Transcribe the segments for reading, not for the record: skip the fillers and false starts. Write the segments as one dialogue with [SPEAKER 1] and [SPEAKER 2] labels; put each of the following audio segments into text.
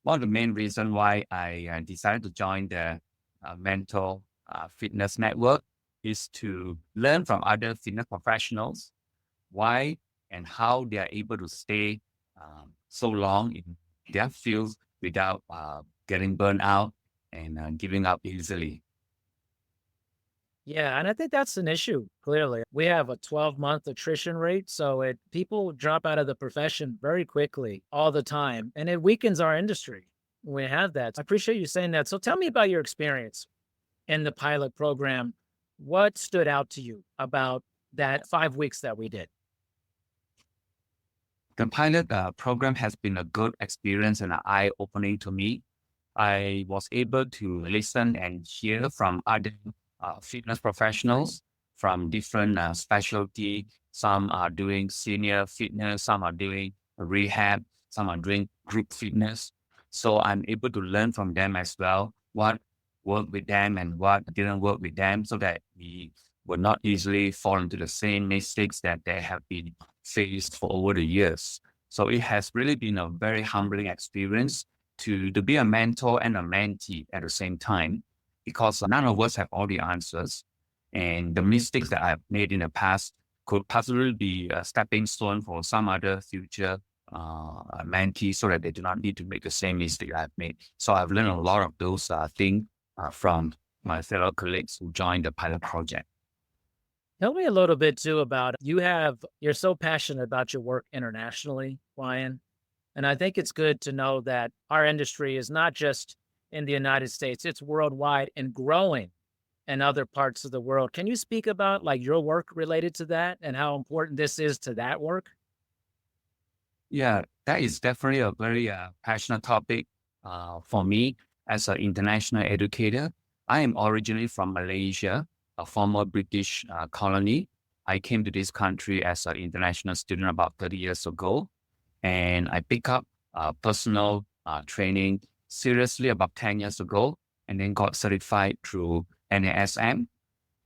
[SPEAKER 1] one of the main reasons why I decided to join the Mental Fitness Network is to learn from other fitness professionals why and how they are able to stay so long in their fields without getting burned out and giving up easily.
[SPEAKER 2] Yeah, and I think that's an issue, clearly. We have a 12-month attrition rate, so people drop out of the profession very quickly all the time, and it weakens our industry when we have that. I appreciate you saying that. So tell me about your experience in the pilot program. What stood out to you about that 5 weeks that we did?
[SPEAKER 1] The pilot program has been a good experience and an eye-opening to me. I was able to listen and hear from other fitness professionals from different specialty. Some are doing senior fitness, some are doing rehab, some are doing group fitness. So I'm able to learn from them as well what worked with them and what didn't work with them so that we would not easily fall into the same mistakes that they have been faced for over the years. So it has really been a very humbling experience to be a mentor and a mentee at the same time, because none of us have all the answers. And the mistakes that I've made in the past could possibly be a stepping stone for some other future mentees so that they do not need to make the same mistake I've made. So I've learned a lot of those things from my fellow colleagues who joined the pilot project.
[SPEAKER 2] Tell me a little bit too about you're so passionate about your work internationally, Ryan. And I think it's good to know that our industry is not just in the United States, it's worldwide and growing in other parts of the world. Can you speak about like your work related to that and how important this is to that work?
[SPEAKER 1] Yeah, that is definitely a very passionate topic for me as an international educator. I am originally from Malaysia, a former British colony. I came to this country as an international student about 30 years ago, and I picked up personal training seriously about 10 years ago, and then got certified through NASM.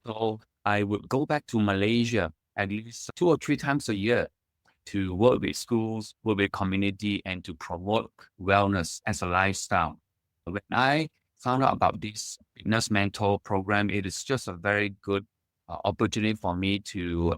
[SPEAKER 1] So I would go back to Malaysia at least 2 or 3 times a year to work with schools, work with community, and to promote wellness as a lifestyle. When I found out about this fitness mentor program, it is just a very good opportunity for me to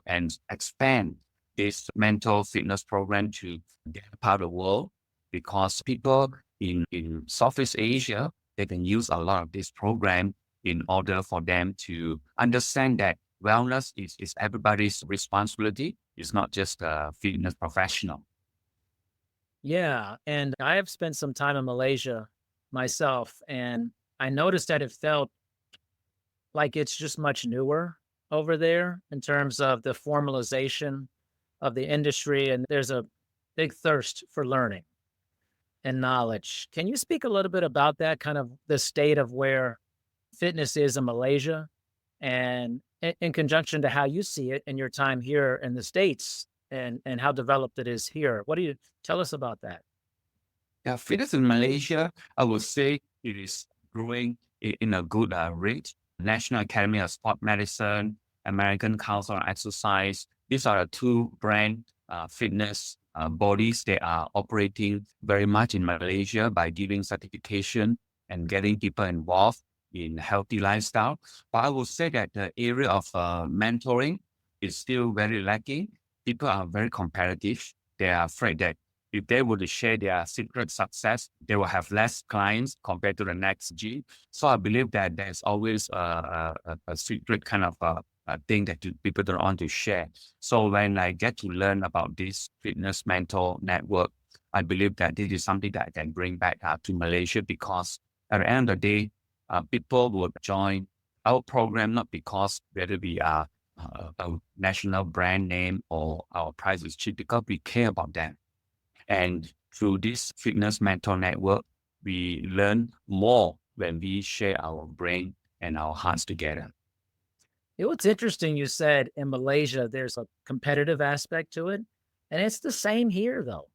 [SPEAKER 1] expand this mental fitness program to the part of the world, because people in Southeast Asia, they can use a lot of this program in order for them to understand that wellness is everybody's responsibility. It's not just a fitness professional.
[SPEAKER 2] Yeah. And I have spent some time in Malaysia myself, and I noticed that it felt like it's just much newer over there in terms of the formalization of the industry. And there's a big thirst for learning and knowledge. Can you speak a little bit about that, kind of the state of where fitness is in Malaysia and in conjunction to how you see it in your time here in the States and how developed it is here? What do you tell us about that?
[SPEAKER 1] Yeah, fitness in Malaysia, I would say it is growing in a good rate. National Academy of Sport Medicine, American Council on Exercise, these are the two brand fitness bodies that are operating very much in Malaysia by giving certification and getting people involved in healthy lifestyle. But I would say that the area of mentoring is still very lacking. People are very competitive. They are afraid that if they were to share their secret success, they will have less clients compared to the next G. So I believe that there's always a secret kind of a thing that people don't want to share. So when I get to learn about this fitness mentor network, I believe that this is something that I can bring back to Malaysia, because at the end of the day, people would join our program not because whether we are a national brand name or our price is cheap, because we care about them. And through this fitness mentor network, we learn more when we share our brain and our hearts together.
[SPEAKER 2] You know, it's interesting you said in Malaysia, there's a competitive aspect to it. And it's the same here, though.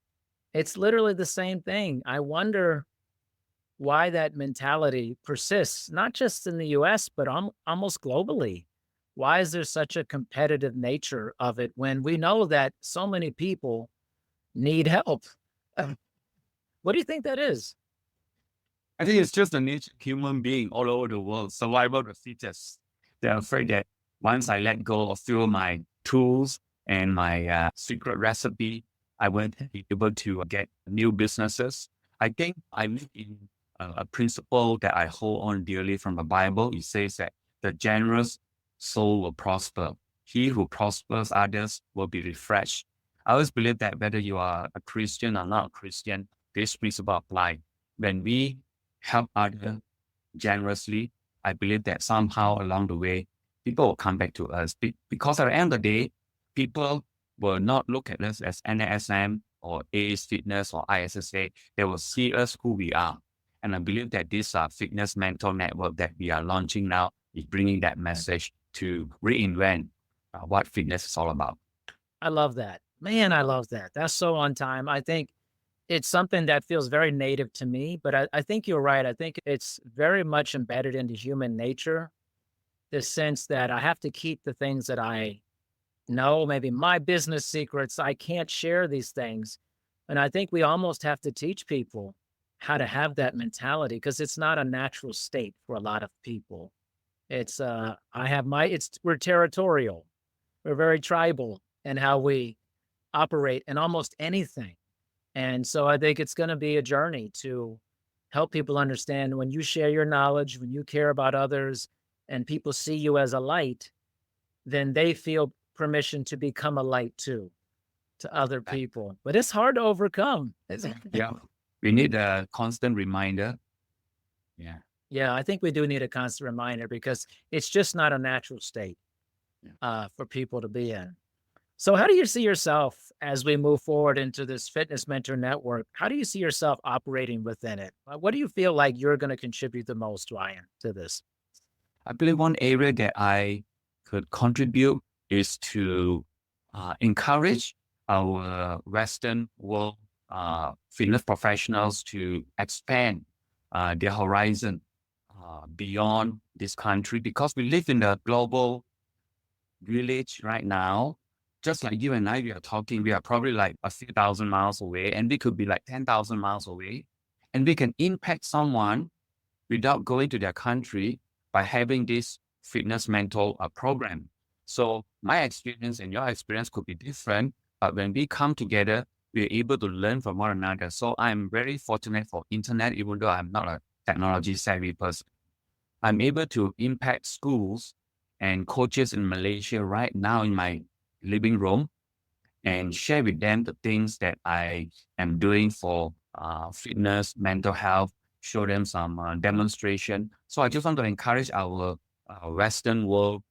[SPEAKER 2] It's literally the same thing. I wonder why that mentality persists, not just in the US, but almost globally. Why is there such a competitive nature of it when we know that so many people need help? Um, What do you think that is?
[SPEAKER 1] I think it's just the nature of human being all over the world, survival of the fittest. They're afraid that once I let go of few of my tools and my secret recipe, I won't be able to get new businesses. I think I live in a principle that I hold on dearly from the Bible. It says that the generous soul will prosper. He who prospers others will be refreshed. I always believe that whether you are a Christian or not a Christian, this principle applies. When we help others generously, I believe that somehow along the way, people will come back to us. Because at the end of the day, people will not look at us as NASM or ACE Fitness or ISSA. They will see us who we are. And I believe that this fitness mentor network that we are launching now is bringing that message to reinvent what fitness is all about.
[SPEAKER 2] I love that. Man, I love that. That's so on time. I think it's something that feels very native to me, but I think you're right. I think it's very much embedded into human nature, the sense that I have to keep the things that I know, maybe my business secrets. I can't share these things. And I think we almost have to teach people how to have that mentality because it's not a natural state for a lot of people. It's I have my it's we're territorial. We're very tribal in how we operate in almost anything. And so I think it's going to be a journey to help people understand when you share your knowledge, when you care about others, and people see you as a light, then they feel permission to become a light too to other people. But it's hard to overcome.
[SPEAKER 1] Yeah. We need a constant reminder. Yeah.
[SPEAKER 2] Yeah, I think we do need a constant reminder because it's just not a natural state for people to be in. So, how do you see yourself as we move forward into this fitness mentor network? How do you see yourself operating within it? What do you feel like you're going to contribute the most, Ryan, to this?
[SPEAKER 1] I believe one area that I could contribute is to encourage our Western world fitness professionals to expand their horizon beyond this country because we live in a global village right now. Just like you and I, we are talking, we are probably like a few thousand miles away, and we could be like 10,000 miles away. And we can impact someone without going to their country by having this fitness mentor program. So my experience and your experience could be different, but when we come together, we're able to learn from one another. So I'm very fortunate for internet, even though I'm not a technology savvy person. I'm able to impact schools and coaches in Malaysia right now in my living room and share with them the things that I am doing for fitness, mental health, show them some demonstration. So I just want to encourage our Western world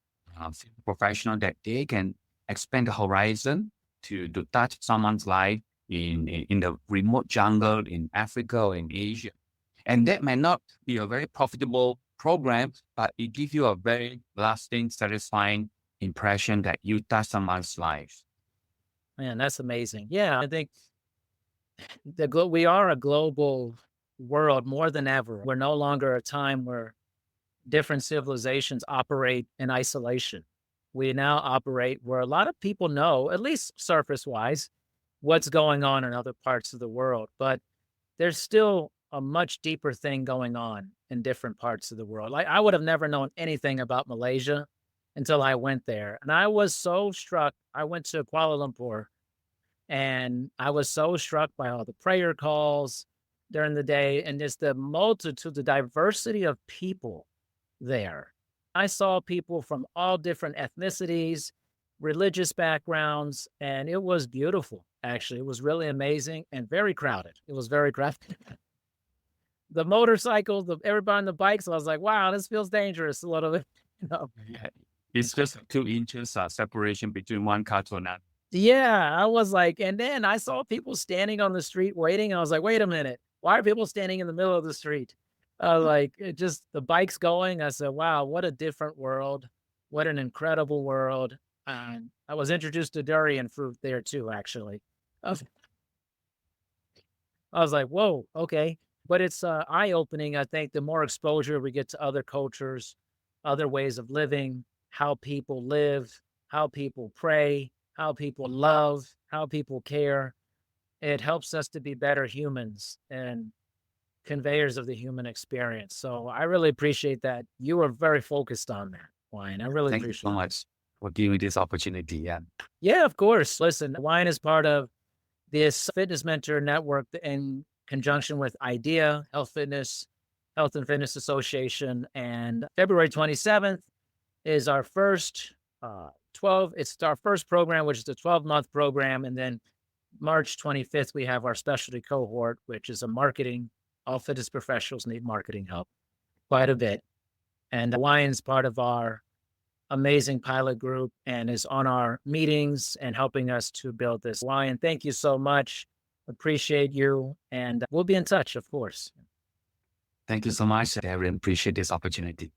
[SPEAKER 1] professional that they can expand the horizon to touch someone's life in the remote jungle in Africa or in Asia. And that might not be a very profitable program, but it gives you a very lasting, satisfying impression that you touch someone's life.
[SPEAKER 2] Man, that's amazing. Yeah, I think we are a global world more than ever. We're no longer a time where different civilizations operate in isolation. We now operate where a lot of people know, at least surface wise, what's going on in other parts of the world. But there's still a much deeper thing going on in different parts of the world. Like I would have never known anything about Malaysia until I went there. And I was so struck. I went to Kuala Lumpur and I was so struck by all the prayer calls during the day and just the multitude, the diversity of people there. I saw people from all different ethnicities, religious backgrounds, and it was beautiful. Actually, it was really amazing and very crowded. It was very crowded. The motorcycles, everybody on the bikes. I was like, wow, this feels dangerous a little bit. You know?
[SPEAKER 1] Yeah. It's just 2 inches separation between one car to another.
[SPEAKER 2] Yeah, I was like, and then I saw people standing on the street waiting. I was like, wait a minute, why are people standing in the middle of the street? Like it just the bikes going. I said, wow, what a different world. What an incredible world. And I was introduced to durian fruit there too, actually. I was like, whoa, okay. But it's eye-opening, I think, the more exposure we get to other cultures, other ways of living, how people live, how people pray, how people love, how people care. It helps us to be better humans. And conveyors of the human experience. So I really appreciate that. You were very focused on that, Wine. I really
[SPEAKER 1] Thank you
[SPEAKER 2] appreciate
[SPEAKER 1] so
[SPEAKER 2] it.
[SPEAKER 1] much for giving me this opportunity. Yeah.
[SPEAKER 2] Yeah, of course. Listen, Wine is part of this fitness mentor network in conjunction with IDEA, Health and Fitness Association. And February 27th is our first 12. It's our first program, which is a 12-month program. And then March 25th, we have our specialty cohort, which is a marketing. All fitness professionals need marketing help quite a bit. And Wine's part of our amazing pilot group and is on our meetings and helping us to build this. Wine, thank you so much. Appreciate you. And we'll be in touch, of course.
[SPEAKER 1] Thank you so much. I really appreciate this opportunity.